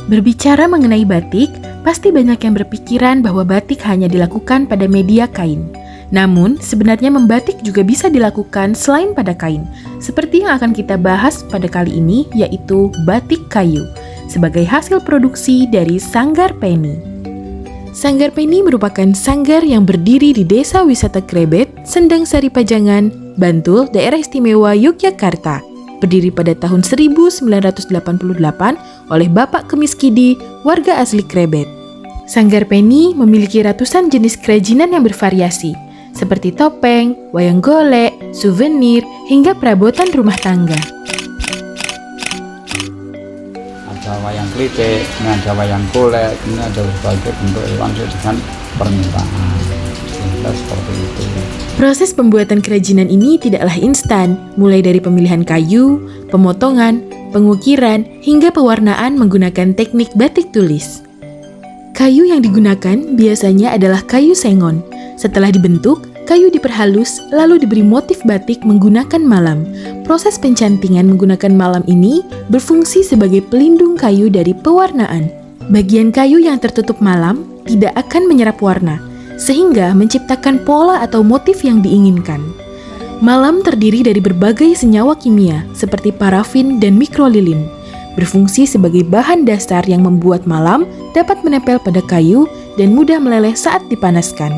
Berbicara mengenai batik, pasti banyak yang berpikiran bahwa batik hanya dilakukan pada media kain. Namun, sebenarnya membatik juga bisa dilakukan selain pada kain, seperti yang akan kita bahas pada kali ini, yaitu batik kayu, sebagai hasil produksi dari Sanggar Peni. Sanggar Peni merupakan sanggar yang berdiri di Desa Wisata Krebet, Sendang Sari Pajangan, Bantul, Daerah Istimewa Yogyakarta, berdiri pada tahun 1988 oleh Bapak Kemiskidi, warga asli Krebet. Sanggar Peni memiliki ratusan jenis kerajinan yang bervariasi, seperti topeng, wayang golek, souvenir, hingga perabotan rumah tangga. Ada wayang klitik, ini ada wayang golek, ini ada berbagai bentuk hewan dengan permintaan. Sehingga seperti itu. Proses pembuatan kerajinan ini tidaklah instan, mulai dari pemilihan kayu, pemotongan, pengukiran, hingga pewarnaan menggunakan teknik batik tulis. Kayu yang digunakan biasanya adalah kayu sengon. Setelah dibentuk, kayu diperhalus lalu diberi motif batik menggunakan malam. Proses pencantingan menggunakan malam ini berfungsi sebagai pelindung kayu dari pewarnaan. Bagian kayu yang tertutup malam tidak akan menyerap warna, sehingga menciptakan pola atau motif yang diinginkan. Malam terdiri dari berbagai senyawa kimia seperti parafin dan mikrolilin, berfungsi sebagai bahan dasar yang membuat malam dapat menempel pada kayu dan mudah meleleh saat dipanaskan.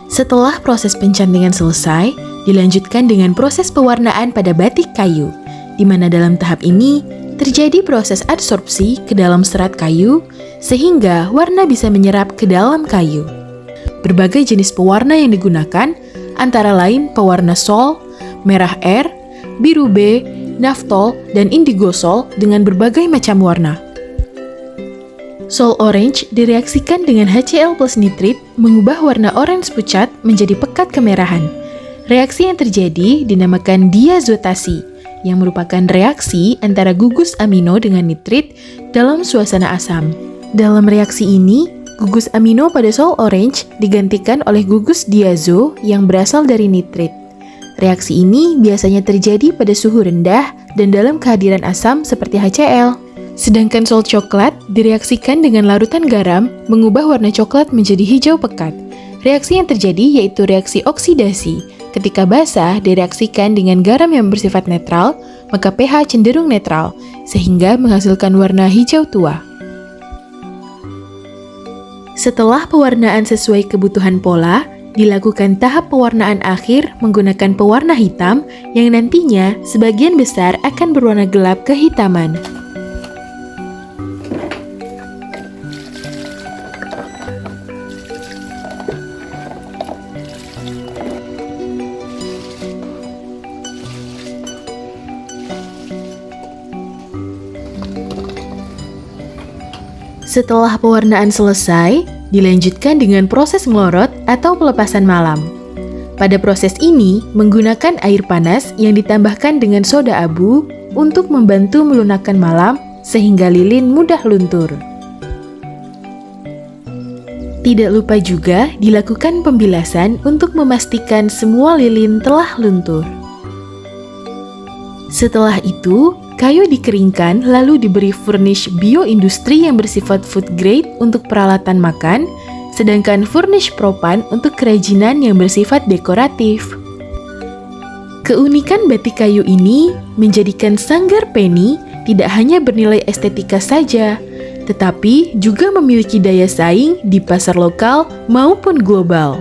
Setelah proses pencantingan selesai, dilanjutkan dengan proses pewarnaan pada batik kayu, di mana dalam tahap ini terjadi proses adsorpsi ke dalam serat kayu, sehingga warna bisa menyerap ke dalam kayu. Berbagai jenis pewarna yang digunakan antara lain pewarna sol, merah air, biru B, naftol, dan indigo sol dengan berbagai macam warna. Sol orange direaksikan dengan HCl plus nitrit mengubah warna orange pucat menjadi pekat kemerahan. Reaksi yang terjadi dinamakan diazotasi, yang merupakan reaksi antara gugus amino dengan nitrit dalam suasana asam. Dalam reaksi ini, gugus amino pada sol orange digantikan oleh gugus diazo yang berasal dari nitrit. Reaksi ini biasanya terjadi pada suhu rendah dan dalam kehadiran asam seperti HCl. Sedangkan sol coklat direaksikan dengan larutan garam mengubah warna coklat menjadi hijau pekat. Reaksi yang terjadi yaitu reaksi oksidasi. Ketika basah direaksikan dengan garam yang bersifat netral, maka pH cenderung netral, sehingga menghasilkan warna hijau tua. Setelah pewarnaan sesuai kebutuhan pola, dilakukan tahap pewarnaan akhir menggunakan pewarna hitam yang nantinya sebagian besar akan berwarna gelap kehitaman. Setelah pewarnaan selesai, dilanjutkan dengan proses ngelorot atau pelepasan malam. Pada proses ini, menggunakan air panas yang ditambahkan dengan soda abu untuk membantu melunakkan malam sehingga lilin mudah luntur. Tidak lupa juga dilakukan pembilasan untuk memastikan semua lilin telah luntur. Setelah itu, kayu dikeringkan lalu diberi furnish bioindustri yang bersifat food grade untuk peralatan makan, sedangkan furnish propan untuk kerajinan yang bersifat dekoratif. Keunikan batik kayu ini menjadikan Sanggar Peni tidak hanya bernilai estetika saja, tetapi juga memiliki daya saing di pasar lokal maupun global.